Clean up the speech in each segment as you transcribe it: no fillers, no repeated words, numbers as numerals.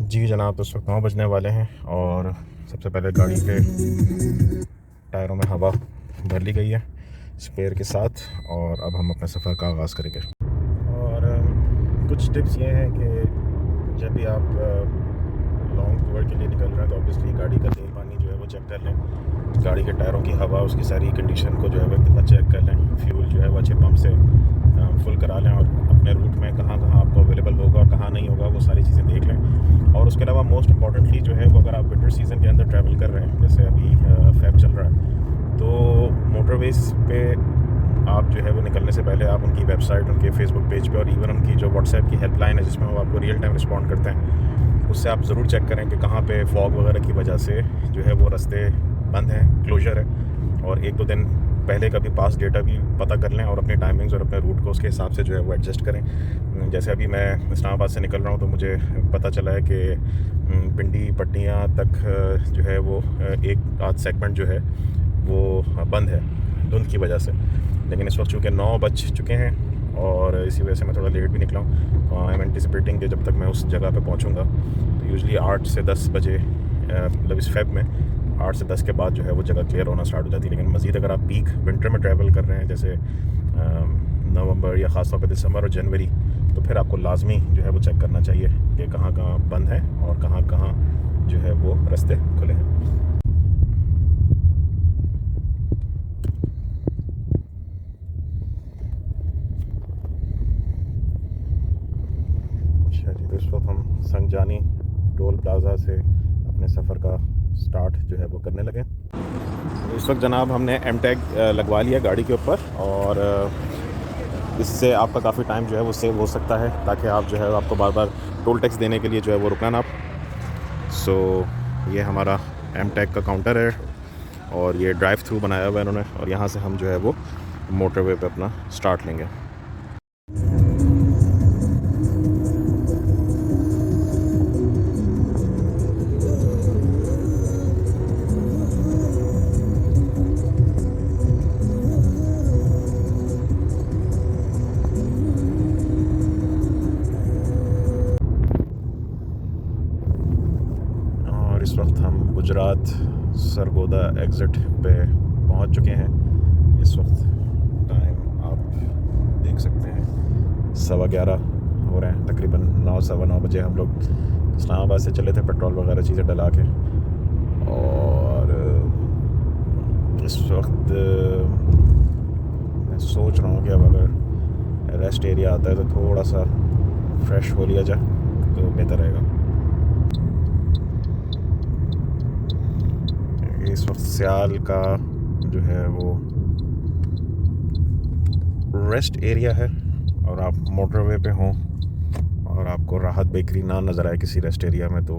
जी जनाब, तो इस वक्त 9 बजने वाले हैं और सबसे पहले गाड़ी के टायरों में हवा भर ली गई है स्पेयर के साथ। और अब हम अपने सफ़र का आगाज़ करेंगे। और कुछ टिप्स ये हैं कि जब भी आप लॉन्ग टूर के लिए निकल रहे हैं तो ऑब्वियसली गाड़ी का तेल पानी जो है वो चेक कर लें। गाड़ी के टायरों की हवा, उसकी सारी कंडीशन को जो है वो एक दफ़ा चेक कर लें। फ्यूल जो है वो अच्छे पंप से फुल करा लें और अपने रूट में कहाँ कहाँ आपको अवेलेबल होगा और कहाँ नहीं होगा वो सारी चीज़ें देख लें। और उसके अलावा मोस्ट इम्पॉर्टेंटली जो है वो, अगर आप विंटर सीज़न के अंदर ट्रैवल कर रहे हैं, जैसे अभी फेब चल रहा है, तो मोटरवेज़ पे आप जो है वो निकलने से पहले आप उनकी वेबसाइट, उनके फेसबुक पेज पे और इवन उनकी जो व्हाट्सएप की हेल्पलाइन है जिसमें वो आपको रियल टाइम रिस्पॉन्ड करते हैं, उससे आप ज़रूर चेक करें कि कहाँ पे फॉग वगैरह की वजह से जो है वो रास्ते बंद हैं, क्लोजर है। और 1-2 दिन पहले का भी पास डेटा भी पता कर लें और अपने टाइमिंग्स और अपने रूट को उसके हिसाब से जो है वो एडजस्ट करें। जैसे अभी मैं इस्लामाबाद से निकल रहा हूँ तो मुझे पता चला है कि पिंडी पट्टियाँ तक जो है वो एक आध सेगमेंट जो है वो बंद है धुंध की वजह से। लेकिन इस वक्त चूँकि 9 बज चुके हैं और इसी वजह से मैं थोड़ा लेट भी निकला हूँ, तो आई एम एंटिसिपेटिंग कि जब तक मैं उस जगह पे पहुँचूँगा तो यूजुअली 8 से 10 बजे, मतलब इस फेब में 8 से 10 के बाद जो है वो जगह क्लियर होना स्टार्ट हो जाती है। लेकिन मज़ीद अगर आप पीक विंटर में ट्रैवल कर रहे हैं, जैसे नवंबर या ख़ास तौर पर दिसंबर और जनवरी, तो फिर आपको लाजमी जो है वो चेक करना चाहिए कि कहाँ कहाँ बंद है और कहाँ कहाँ जो है वो रास्ते खुले हैं। अच्छा जी, तो इस वक्त हम संगजानी टोल प्लाज़ा से अपने सफ़र का स्टार्ट जो है वो करने लगे। तो इस वक्त जनाब हमने एम टैग लगवा लिया गाड़ी के ऊपर और इससे आपका काफ़ी टाइम जो है वो सेव हो सकता है, ताकि आप जो है आपको बार बार टोल टैक्स देने के लिए जो है वो रुकना ना। सो ये हमारा एम टैग का काउंटर है और ये ड्राइव थ्रू बनाया हुआ है इन्होंने, और यहाँ से हम जो है वो मोटरवे पे अपना स्टार्ट लेंगे। और इस वक्त हम गुजरात सरगोदा एग्ज़िट पे पहुंच चुके हैं। इस वक्त टाइम आप देख सकते हैं 11:15 हो रहे हैं, तकरीबन 9 सवा 9 बजे हम लोग इस्लामाबाद से चले थे पेट्रोल वगैरह चीज़ें डला के। और इस वक्त मैं सोच रहा हूँ कि अब अगर रेस्ट एरिया आता है तो थोड़ा सा फ्रेश हो लिया जाए तो बेहतर रहेगा। इस वक्त सियाल का जो है वो रेस्ट एरिया है और आप मोटरवे पे हों और आपको राहत बेकरी ना नज़र आए किसी रेस्ट एरिया में, तो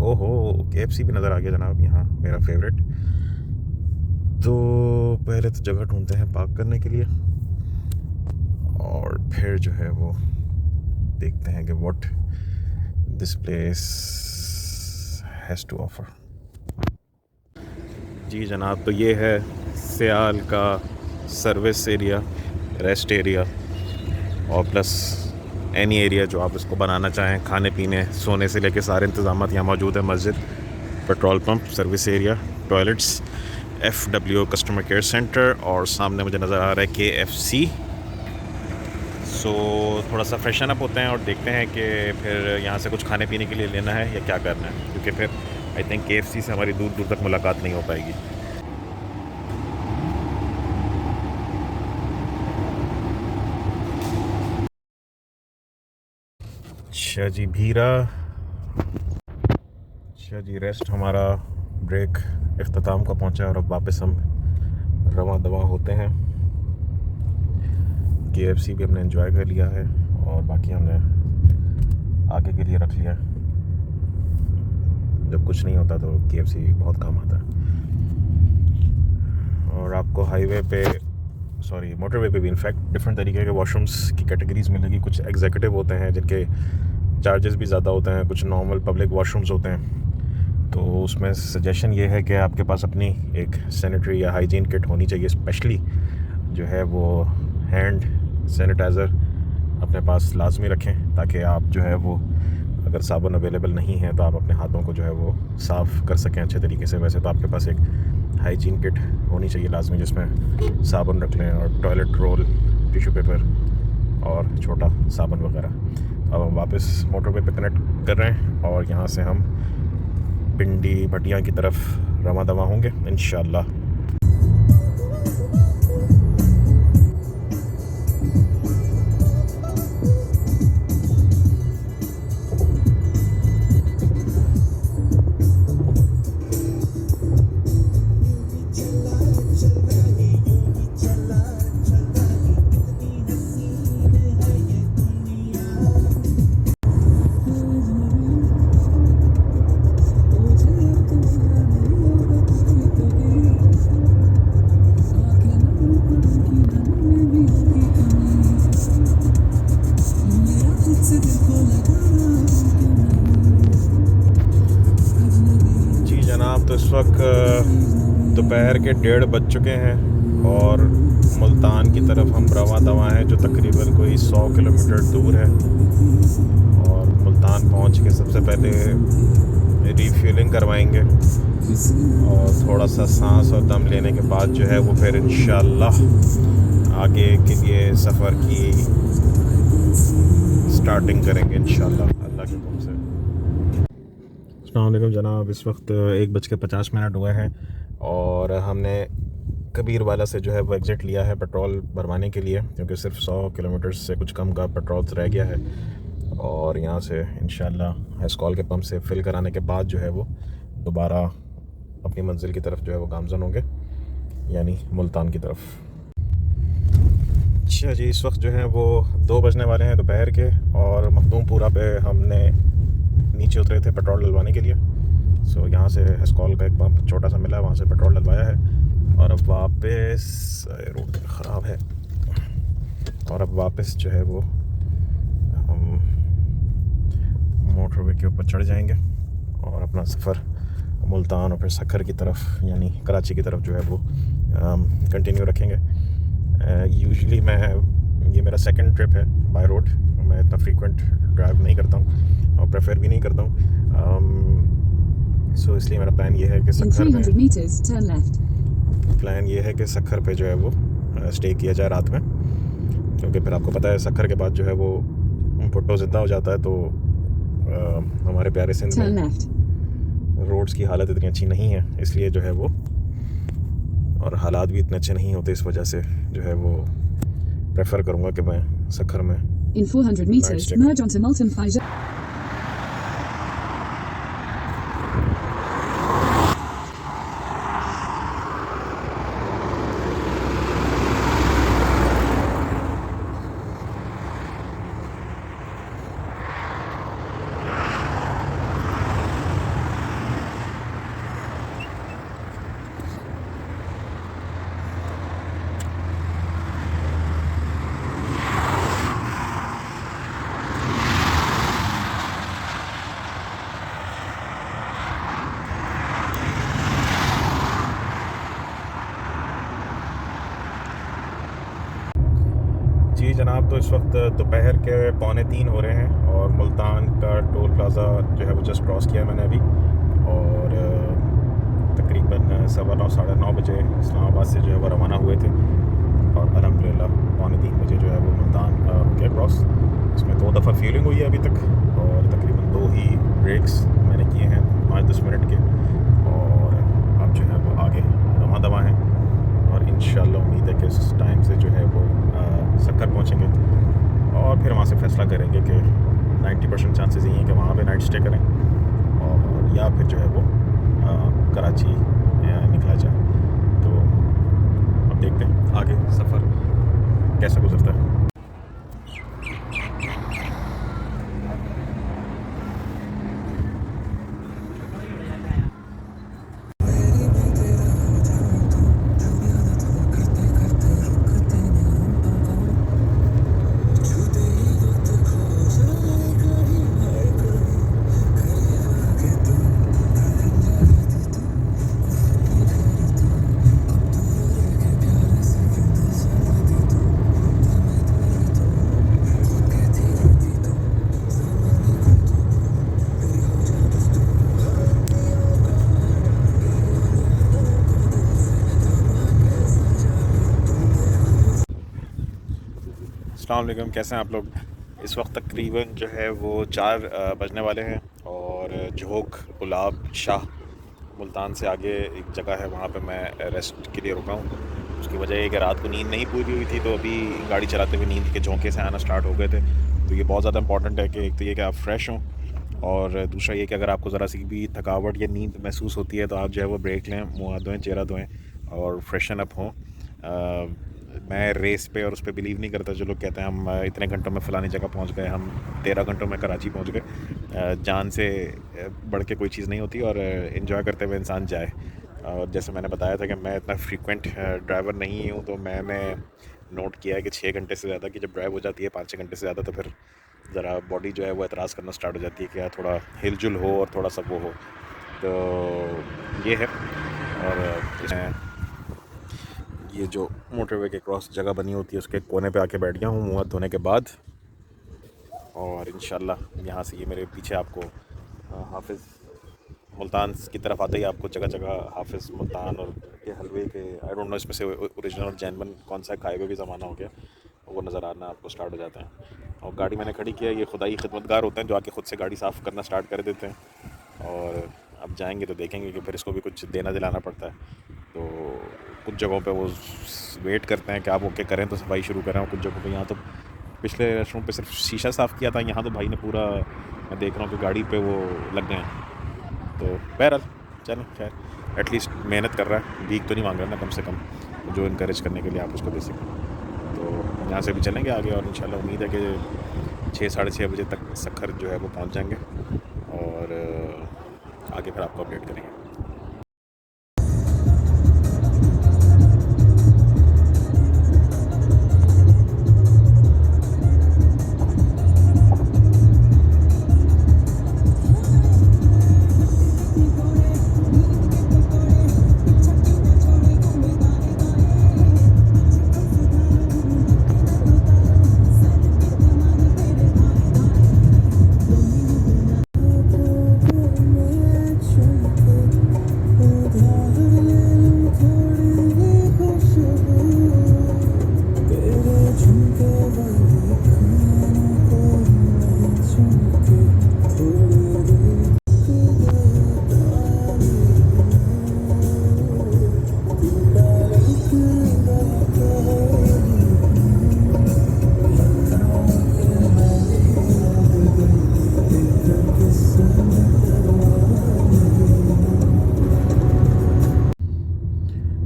ओहो KFC भी नज़र आ गया जनाब, यहाँ मेरा फेवरेट। तो पहले तो जगह ढूंढते हैं पार्क करने के लिए और फिर जो है वो देखते हैं कि what this place has to offer. जी जनाब, तो ये है सियाल का सर्विस एरिया, रेस्ट एरिया और प्लस एनी एरिया जो आप इसको बनाना चाहें, खाने पीने सोने से लेके सारे इंतज़ाम यहाँ मौजूद है। मस्जिद, petrol pump, service area, toilets, FW customer care centre और सामने मुझे नज़र आ रहा है KFC। सो थोड़ा सा फ्रेशन अप होते हैं और देखते हैं कि फिर यहाँ से कुछ खाने पीने के लिए लेना है या क्या करना है, क्योंकि फिर आई थिंक KFC से हमारी दूर दूर तक मुलाकात नहीं हो पाएगी। अच्छा जी, भीरा। अच्छा जी, रेस्ट हमारा ब्रेक इख्तिताम को पहुंचा और अब वापस हम रवां दवा होते हैं। KFC भी हमने एंजॉय कर लिया है और बाकी हमने आगे के लिए रख लिया। जब कुछ नहीं होता तो KFC बहुत काम आता है। और आपको हाईवे पे, सॉरी मोटरवे पे भी इनफैक्ट डिफरेंट तरीके के वॉशरूम्स की कैटेगरीज मिलेगी। कुछ एग्जीक्यूटिव होते हैं जिनके चार्जेस भी ज़्यादा होते हैं, कुछ नॉर्मल पब्लिक वॉशरूम्स होते हैं। तो उसमें सजेशन ये है कि आपके पास अपनी एक सैनिटरी या हाइजीन किट होनी चाहिए, स्पेशली जो है वो हैंड सैनिटाइज़र अपने पास लाजमी रखें, ताकि आप जो है वो अगर साबुन अवेलेबल नहीं है तो आप अपने हाथों को जो है वो साफ़ कर सकें अच्छे तरीके से। वैसे तो आपके पास एक हाइजीन किट होनी चाहिए लाजमी, जिसमें साबुन रख लें और टॉयलेट रोल, टिश्यू पेपर और छोटा साबुन वगैरह। अब हम वापस मोटरवे पे कनेक्ट कर रहे हैं और यहाँ से हम पिंडी भटिया की तरफ रवा दवा होंगे इंशाल्लाह। जी जनाब, तो इस वक्त दोपहर के 1:30 बज चुके हैं और मुल्तान की तरफ हम रवा दवा हैं, जो तकरीबन कोई 100 किलोमीटर दूर है। और मुल्तान पहुंच के सबसे पहले रीफ्यूलिंग करवाएंगे और थोड़ा सा सांस और दम लेने के बाद जो है वो फिर इंशाल्लाह आगे के लिए सफ़र की स्टार्टिंग करेंगे इंशाल्लाह अल्लाह के हुक्म से। अस्सलाम वालेकुम जनाब, इस वक्त 1:50 हुए हैं और हमने कबीर वाला से जो है वो एग्ज़िट लिया है पेट्रोल भरवाने के लिए, क्योंकि सिर्फ 100 किलोमीटर से कुछ कम का पेट्रोल रह गया है। और यहाँ से इंशाल्लाह हेस्कॉल के पंप से फिल कराने के बाद जो है वो दोबारा अपनी मंजिल की तरफ जो है वो गामज़न होंगे, यानी मुल्तान की तरफ। अच्छा जी, इस वक्त जो है वो 2 बजने वाले हैं दोपहर के और मखदूमपुरा पे हमने नीचे उतरे थे पेट्रोल डलवाने के लिए। सो यहाँ से हेस्कॉल का एक पंप छोटा सा मिला, वहाँ से पेट्रोल डलवाया है और अब वापस, रोड ख़राब है, और अब वापस जो है वो हम मोटरवे के ऊपर चढ़ जाएंगे और अपना सफ़र मुल्तान और फिर सक्खर की तरफ यानी कराची की तरफ जो है वो कंटिन्यू रखेंगे। यूजुअली ये मेरा सेकंड ट्रिप है बाय रोड। मैं इतना फ्रीक्वेंट ड्राइव नहीं करता हूँ और प्रेफर भी नहीं करता हूँ। सो इसलिए मेरा प्लान ये है कि सक्खर पे जो है वो स्टे किया जाए रात में, क्योंकि फिर आपको पता है सक्खर के बाद जो है वो भुट्टो ज़िंदा हो जाता है। तो हमारे प्यारे सिंध में रोड्स की हालत इतनी अच्छी नहीं है, इसलिए जो है वो, और हालात भी इतने अच्छे नहीं होते, इस वजह से जो है वो प्रेफर करूँगा कि मैं सक्खर में In 400 meters, merge onto Multan Faiza. जी जनाब, तो इस वक्त दोपहर के 2:45 हो रहे हैं और मुल्तान का टोल प्लाज़ा जो है वो जस्ट क्रॉस किया मैंने अभी, और तकरीबन 9:15 साढ़े 9 बजे इस्लामाबाद से जो है वो रवाना हुए थे और अल्हम्दुलिल्लाह 2:45 बजे जो है वो मुल्तान हो गया क्रॉस। इसमें 2 दफ़ा फ्यूलिंग हुई है अभी तक और तकरीबन 2 ही ब्रेक्स मैंने किए हैं 5-10 मिनट के, और अब जो है वो आगे रवा दवा हैं और इंशाल्लाह उम्मीद है कि इस टाइम से जो है वो सक्खर पहुँचेंगे और फिर वहाँ से फ़ैसला करेंगे कि 90% चांसेस यही हैं कि वहाँ पे नाइट स्टे करें और या फिर जो है वो कराची निकला जाए। तो अब देखते हैं आगे सफ़र कैसे गुजरता है। अस्सलाम वालेकुम, कैसे हैं आप लोग। इस वक्त तकरीबन जो है वो 4 बजने वाले हैं और झोंक गुलाब शाह मुल्तान से आगे एक जगह है, वहाँ पे मैं रेस्ट के लिए रुका हूँ। उसकी वजह ये कि रात को नींद नहीं पूरी हुई थी, तो अभी गाड़ी चलाते हुए नींद के झोंके से आना स्टार्ट हो गए थे। तो ये बहुत ज़्यादा इंपॉर्टेंट है कि एक तो ये कि आप फ्रेश हों, और दूसरा ये कि अगर आपको ज़रा सी भी थकावट या नींद महसूस होती है तो आप जो है वो ब्रेक लें, मुँह हाथ धोएँ, चेहरा धोएँ और फ्रेशन अप हों। मैं रेस पे और उस पर बिलीव नहीं करता जो लोग कहते हैं हम इतने घंटों में फ़लानी जगह पहुंच गए, हम 13 घंटों में कराची पहुंच गए। जान से बढ़ के कोई चीज़ नहीं होती, और इन्जॉय करते हुए इंसान जाए। और जैसे मैंने बताया था कि मैं इतना फ्रीक्वेंट ड्राइवर नहीं हूँ, तो मैंने नोट किया है कि 6 घंटे से ज़्यादा की जब ड्राइव हो जाती है, 5-6 घंटे से ज़्यादा, तो फिर ज़रा बॉडी जो है वो एतराज़ करना स्टार्ट हो जाती है कि यार थोड़ा हिलजुल हो और थोड़ा सा वो हो। तो ये है। और इसमें ये जो मोटरवे के क्रॉस जगह बनी होती है उसके कोने पे आके बैठ गया हूँ मुँह हाथ धोने के बाद। और इंशाल्लाह यहाँ से ये मेरे पीछे आपको हाफिज़ मुल्तान की तरफ आते ही आपको जगह जगह हाफिज़ मुल्तान और के हलवे के आई डोंट नो इसमें से ओरिजिनल और जैनबन कौन सा खाए हुए भी ज़माना हो गया, वो नज़र आना आपको स्टार्ट हो जाते हैं। और गाड़ी मैंने खड़ी किया, ये खुदाई खिदमतगार होते हैं जो आके ख़ुद से गाड़ी साफ़ करना स्टार्ट कर देते हैं। और अब जाएंगे तो देखेंगे कि फिर इसको भी कुछ देना दिलाना पड़ता है। तो कुछ जगहों पे वो वेट करते हैं कि आप ओके करें तो सफाई शुरू करें, और कुछ जगहों पे यहाँ तो पिछले रेस्टोरेंट पे सिर्फ शीशा साफ़ किया था, यहाँ तो भाई ने पूरा, मैं देख रहा हूँ कि गाड़ी पे वो लग गए हैं। तो बहरहाल चलें, खैर एटलीस्ट मेहनत कर रहा है, भीख तो नहीं मांग रहा ना, कम से कम जो इनकरेज करने के लिए आप उसको दे सकें। तो यहाँ से भी चलेंगे आगे, और इंशाल्लाह उम्मीद है कि 6-6:30 बजे तक सखर जो है वो पहुँच जाएंगे, और आगे फिर आपको अपडेट करेंगे।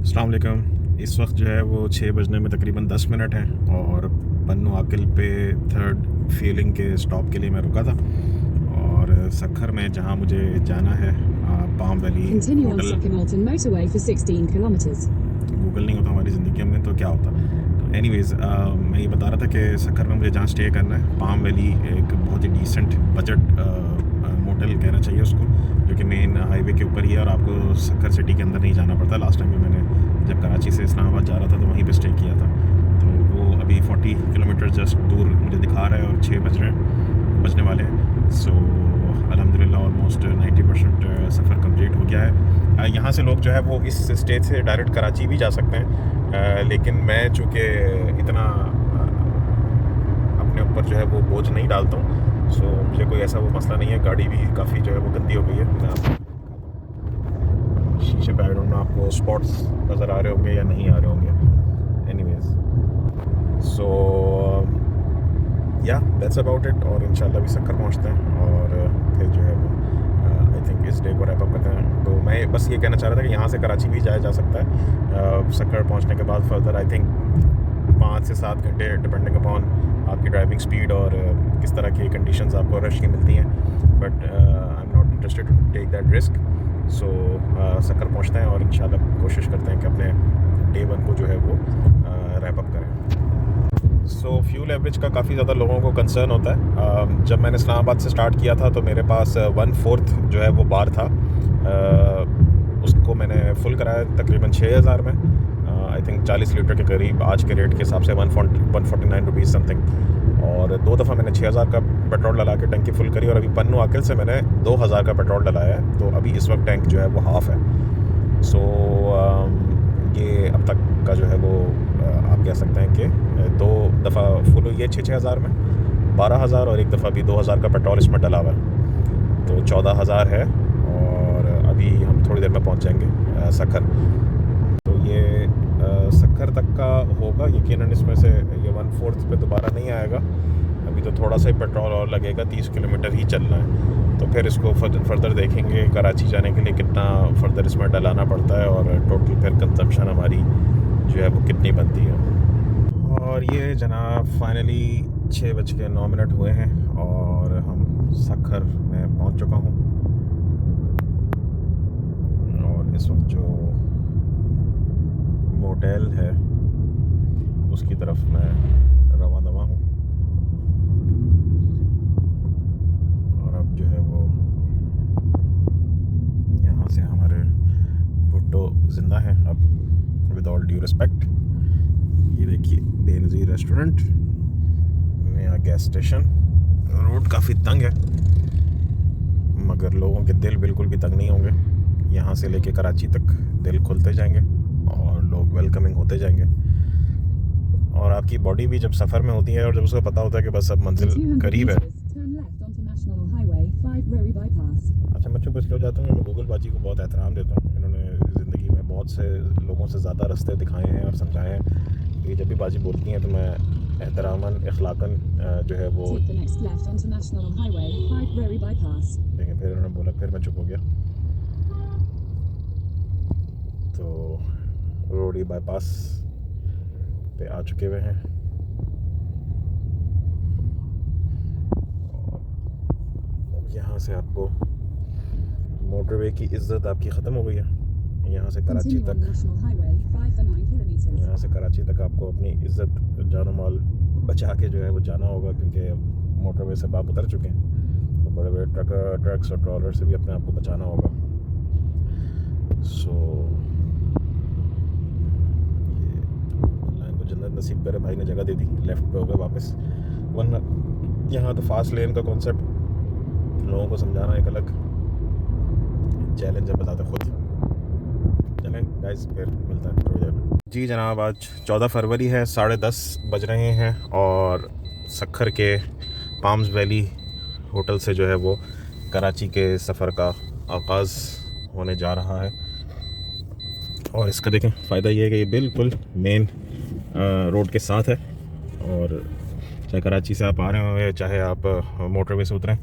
अस्सलाम वालेकुम। इस वक्त जो है वो 6 बजने में तकरीबन 10 मिनट है, और बन्नू आकिल पे 3rd फीलिंग के स्टॉप के लिए मैं रुका था। और सखर में जहाँ मुझे जाना है, palm valley Continue on hotel. Sucker Moulton motorway for 16 kilometers. Google नहीं होता हमारी ज़िंदगी में तो क्या होता। तो एनीवेज़ मैं ये बता रहा था कि सखर में मुझे जहाँ स्टे करना है, पाम वैली एक बहुत ही डिसेंट बजट मोटल कहना चाहिए उसको, जो कि मेन हाईवे के ऊपर ही है, और आपको सखर सिटी के अंदर नहीं जाना पड़ता। लास्ट टाइम भी मैंने जब कराची से इस्लामाबाद जा रहा था तो वहीं पे स्टे किया था। तो वो अभी 40 किलोमीटर जस्ट दूर मुझे दिखा रहा है, और 6 बजने वाले हैं। सो अल्हम्दुलिल्लाह ऑलमोस्ट 90% सफ़र कंप्लीट हो गया है। यहाँ से लोग जो है वो इस स्टेज से डायरेक्ट कराची भी जा सकते हैं, लेकिन मैं चूँकि इतना अपने ऊपर जो है वो बोझ नहीं डालता हूँ, सो मुझे कोई ऐसा वो मसला नहीं है। गाड़ी भी काफ़ी जो है वो गंदी हो गई है। शीशे पे आई डोंट नो आपको स्पॉट्स नज़र आ रहे होंगे या नहीं आ रहे होंगे। एनीवेज सो या दैट्स अबाउट इट, और इंशाल्लाह भी सखर पहुंचते हैं, और फिर जो है वो आई थिंक इस डे को रैप अप करते हैं। तो मैं बस ये कहना चाह रहा था कि यहाँ से कराची भी जाया जा सकता है। सखर पहुँचने के बाद फर्दर आई थिंक 5 से 7 घंटे डिपेंडिंग अपॉन आपकी ड्राइविंग स्पीड और किस तरह की कंडीशंस आपको रश की मिलती हैं। But I am not interested to take that risk. So Sukkur पहुँचते हैं, और इंशाल्लाह कोशिश करते हैं कि अपने डे 1 को जो है वो रैप अप करें। सो फ्यूल एवरेज का काफ़ी ज़्यादा लोगों को कंसर्न होता है। जब मैंने इस्लामाबाद से स्टार्ट किया था तो मेरे पास 1/4 जो है वो बार था। उसको मैंने फुल कराया तकरीबन 6000 में, आई थिंक 40 लीटर के करीब आज के रेट के हिसाब से 149 रुपीज़ समथिंग। और 2 दफ़ा मैंने 6000 का पेट्रोल डला के टंकी फुल करी, और अभी बन्नू आकिल से मैंने 2000 का पेट्रोल डलाया है। तो अभी इस वक्त टैंक जो है वो हाफ़ है। सो ये अब तक का जो है वो आप कह सकते हैं कि 2 दफ़ा फुल हुई है 6,000 में, 12,000 और एक दफ़ा भी 2,000 का पेट्रोल इसमें डला हुआ है, तो 14,000 है। और अभी हम थोड़ी देर में पहुंच जाएंगे सखर। तो ये सखर तक का होगा यकीनन, इसमें से ये 1/4 पे दोबारा नहीं आएगा। अभी तो थोड़ा सा ही पेट्रोल और लगेगा, 30 किलोमीटर ही चलना है। तो फिर इसको फर्दर देखेंगे कराची जाने के लिए कितना फर्दर इसमें डलाना पड़ता है और टोटल फिर कंजम्पशन हमारी जो है वो कितनी बनती है। और ये जनाब फाइनली 6:09 हुए हैं और हम सखर में पहुंच चुका हूँ। और इस वक्त जो मोटेल है उसकी तरफ मैं रवा दवा हूँ। और अब जो है वो यहाँ से हमारे भुट्टो ज़िंदा है अब, विद ऑल ड्यू रिस्पेक्ट। ये देखिए बेनज़ीर रेस्टोरेंट, नया गैस स्टेशन। रोड काफ़ी तंग है मगर लोगों के दिल बिल्कुल भी तंग नहीं होंगे। यहाँ से लेके कराची तक दिल खुलते जाएंगे और लोग वेलकमिंग होते जाएंगे। और आपकी बॉडी भी जब सफ़र में होती है और जब उसको पता होता है कि बस अब मंजिल करीब है। अच्छा, मैं चुप इसलिए हो जाता हूँ, मैं गूगल बाजी को बहुत एहतराम देता हूँ। इन्होंने ज़िंदगी में बहुत से लोगों से ज़्यादा रास्ते दिखाए हैं और समझाए हैं। ये जब भी बाजी बोलती हैं तो मैं एहतरामन अखलाकन जो है वो लेकिन फिर उन्होंने बोला, फिर मैं चुप हो गया। तो रोडी बाईपास पे आ चुके हुए हैं। यहाँ से आपको मोटरवे की इज्जत आपकी ख़त्म हो गई है। यहाँ से कराची तक, यहाँ से कराची तक आपको अपनी इज्जत जानो माल बचा के जो है वो जाना होगा, क्योंकि मोटरवे से आप उतर चुके हैं। तो बड़े बड़े ट्रक्स और ट्रॉलर से भी अपने आप को बचाना होगा। सो जन्नत नसीब करे, भाई ने जगह दे दी, लेफ़्ट पे हो गए वापस। वरना यहाँ तो फास्ट लेन का कॉन्सेप्ट लोगों को समझाना एक अलग चैलेंज है, बताते खुद। चलें गाइस, फिर मिलता है थोड़ी देर में। जी जनाब, आज 14 फरवरी है, 10:30 बज रहे हैं और सखर के पाम्स वैली होटल से जो है वो कराची के सफ़र का आगाज़ होने जा रहा है। और इसका देखें फ़ायदा ये है कि ये बिल्कुल मेन रोड के साथ है। और चाहे कराची से आप आ रहे हो चाहे आप मोटरवे से उतरें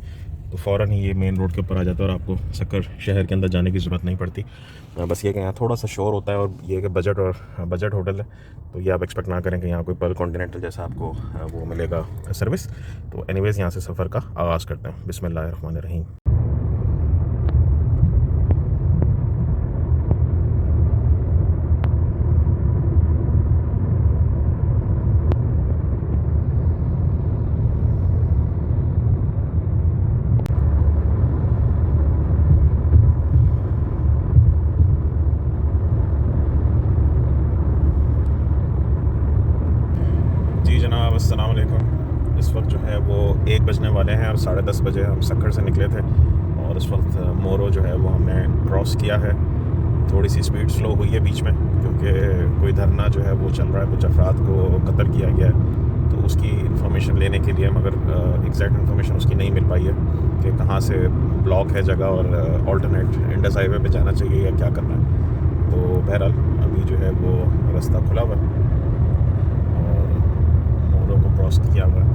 तो फ़ौरन ही ये मेन रोड के ऊपर आ जाता है और आपको सखर शहर के अंदर जाने की ज़रूरत नहीं पड़ती। बस ये कि यहाँ थोड़ा सा शोर होता है और ये कि बजट होटल है, तो ये आप एक्सपेक्ट ना करें कि यहाँ कोई पर्ल कॉन्टिनेंटल जैसा आपको वो मिलेगा सर्विस। तो एनीवेज़ यहाँ से सफ़र का आगाज़ करते हैं। बिस्मिल्लाहिर्रहमानिर्रहीम। अस्सलाम वालेकुम। इस वक्त जो है वो 1 बजने वाले हैं और 10:30 बजे हम सखर से निकले थे और इस वक्त मोरो जो है वो हमने क्रॉस किया है। थोड़ी सी स्पीड स्लो हुई है बीच में क्योंकि कोई धरना जो है वो चल रहा है, कुछ अफराद को कत्ल किया गया है, तो उसकी इन्फॉर्मेशन लेने के लिए, मगर एग्जैक्ट इन्फॉर्मेशन उसकी नहीं मिल पाई है कि कहाँ से ब्लॉक है जगह और ऑल्टरनेट इंडस हाईवे पे जाना चाहिए या क्या करना है। तो बहरहाल अभी जो है वो रास्ता खुला हुआ है और मोरो को क्रॉस किया हुआ है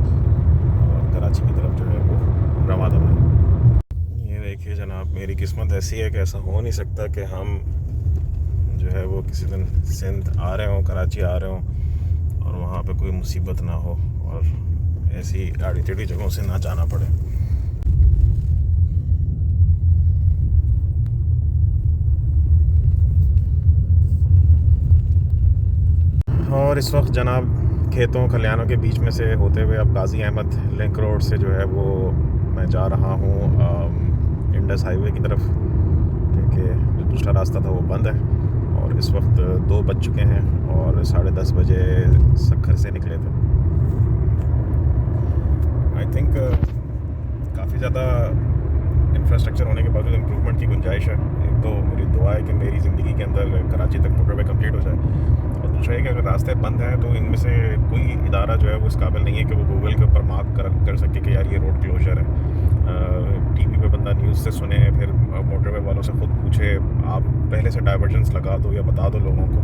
और कराची की तरफ जो है वो रवा दवा है। ये देखिए जनाब, मेरी किस्मत ऐसी है कि ऐसा हो नहीं सकता कि हम जो है वो किसी दिन सिंध आ रहे हों, कराची आ रहे हों और वहाँ पे कोई मुसीबत ना हो और ऐसी आड़ी टेढ़ी जगहों से ना जाना पड़े। और इस वक्त जनाब खेतों खलियानों के बीच में से होते हुए अब गाज़ी अहमद लिंक रोड से जो है वो मैं जा रहा हूँ इंडस हाईवे की तरफ, क्योंकि जो दूसरा रास्ता था वो बंद है। और इस वक्त 2 बज चुके हैं और 10:30 बजे सखर से निकले थे। आई थिंक काफ़ी ज़्यादा इंफ्रास्ट्रक्चर होने के बावजूद इम्प्रूवमेंट की गुंजाइश है। एक तो मेरी दुआ है कि मेरी ज़िंदगी के अंदर कराची तक मोटरवे कंप्लीट हो जाए और पूछ रहे हैं कि अगर रास्ते बंद हैं तो इनमें से कोई इदारा जो है वो इस काबिल नहीं है कि वो गूगल के ऊपर मार्क कर सके कि यार ये रोड क्लोजर है। टीवी पे बंदा न्यूज़ से सुने, फिर मोटरवे वालों से ख़ुद पूछे, आप पहले से डाइवर्जन्स लगा दो या बता दो लोगों को।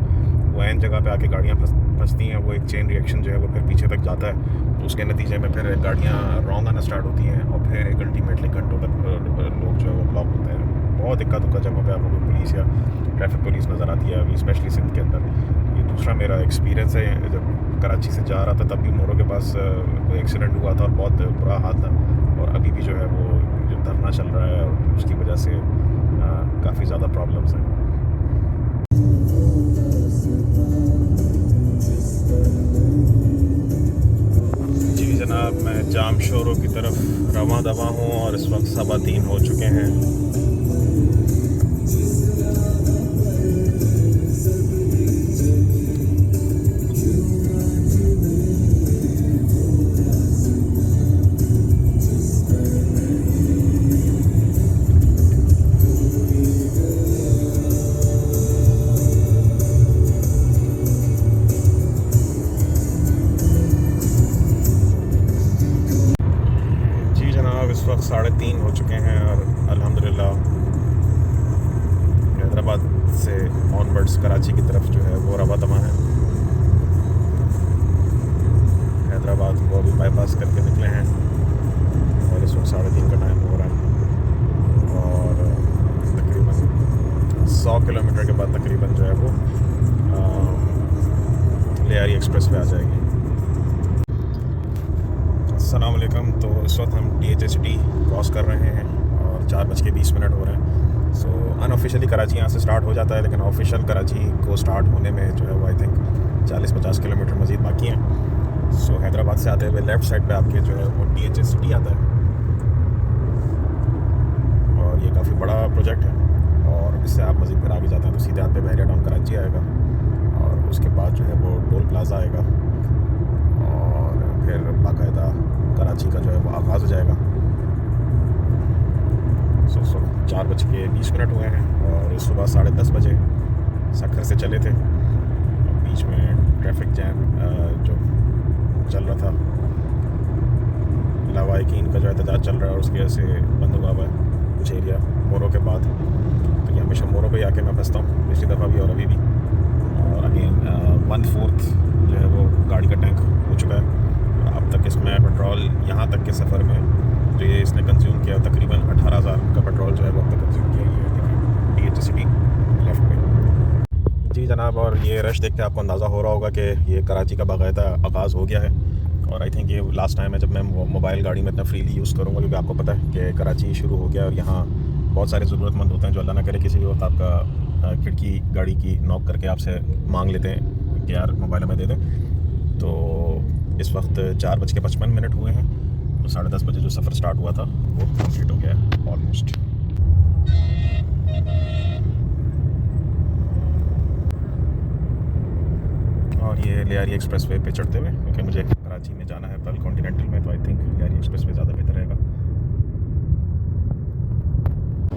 वो एन जगह पे आके गाड़ियाँ फंसती हैं, वो एक चेन रिएक्शन जो है वो फिर पीछे तक जाता है, तो उसके नतीजे में फिर गाड़ियाँ रॉन्ग आना स्टार्ट होती हैं और फिर एक अल्टीमेटली घंटों तक लोग जो है वो ब्लॉक होते हैं। बहुत इक्का दुक्का जगहों पे आपको कोई पुलिस या ट्रैफिक पुलिस नज़र आती है, अभी स्पेशली सिंध के अंदर। ये दूसरा मेरा एक्सपीरियंस है, जब कराची से जा रहा था तब भी मोरों के पास कोई एक्सीडेंट हुआ था और बहुत बुरा हाल था, और अभी भी जो है वो जो धरना चल रहा है और उसकी वजह से काफ़ी ज़्यादा प्रॉब्लम्स हैं। जी जनाब, मैं जाम शोरों की तरफ रवां दवा हूँ और इस वक्त 3:15 हो चुके हैं। इस वक्त 3:30 हो चुके हैं और अल्हम्दुलिल्लाह हैदराबाद से ऑनवर्ड्स कराची की तरफ जो है वो रवा दवा है। हैदराबाद को अभी बाईपास करके निकले हैं और इस वक्त 3:30 का टाइम हो रहा है और तकरीबन 100 किलोमीटर के बाद तकरीबन जो है वो लियारी एक्सप्रेस पे आ जाएगी। अस्सलाम वालेकुम। तो इस वक्त हम DHA सिटी क्रॉस कर रहे हैं और 4:20 हो रहे हैं। सो अनऑफिशियली कराची यहाँ से स्टार्ट हो जाता है, लेकिन ऑफिशियल कराची को स्टार्ट होने में जो है वो आई थिंक 40-50 किलोमीटर मज़ीद बाकी हैं। सो हैदराबाद से आते हुए लेफ़्ट साइड पे आपके जो है वो DHA सिटी आता है और ये काफ़ी बड़ा प्रोजेक्ट है, और इससे आप मज़ीद फिर आगे जाते हैं तो सीधे आप पे बहरिया टाउन कराची आएगा और उसके बाद जो है वो टोल प्लाजा आएगा और फिर बाकायदा कराची का जो है वो आगाज़ हो जाएगा। सो 4:20 हुए हैं और सुबह 10:30 बजे सखर से चले थे। बीच में ट्रैफिक जैम जो चल रहा था, लावाइकीन का जो एहतजाज चल रहा है और उसकी वजह से बंद हुआ है कुछ एरिया मोरों के बाद। तो ये हमेशा मोरों पे आके मैं फंसता हूँ, पिछली दफ़ा भी और अभी भी। और अगेन 1/4 जो है वो गाड़ी का टैंक हो चुका है। अब तक इसमें पेट्रोल यहाँ तक के सफ़र में जो ये इसने कंज्यूम किया तकरीबन 18,000 का पेट्रोल जो है वो अब तक कंज्यूम किया है DHA सिटी लेफ़्ट में। जी जनाब, और ये रश देख के आपको अंदाज़ा हो रहा होगा कि ये कराची का बाकायदा आगाज़ हो गया है। और आई थिंक ये लास्ट टाइम है जब मैं मोबाइल गाड़ी में इतना फ्रीली यूज़ करूँगा, क्योंकि आपको पता है कि कराची शुरू हो गया और यहाँ बहुत सारे ज़रूरतमंद होते हैं जो अल्लाह ना करे किसी भी वक्त आपका खिड़की गाड़ी की नॉक करके आपसे मांग लेते हैं कि यार मोबाइल हमें दे दें। तो इस वक्त 4:55 हुए हैं, तो 10:30 बजे जो सफ़र स्टार्ट हुआ था वो कंप्लीट हो गया है ऑलमोस्ट। और ये लियारी एक्सप्रेस वे पे चढ़ते हुए, क्योंकि मुझे कराची में जाना है पर्ल कॉन्टिनेंटल में, तो I think Lyari express way ज़्यादा बेहतर रहेगा।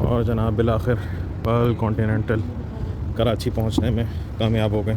और जनाब बिल आखिर पर्ल कॉन्टिनेंटल कराची पहुंचने में कामयाब हो गए।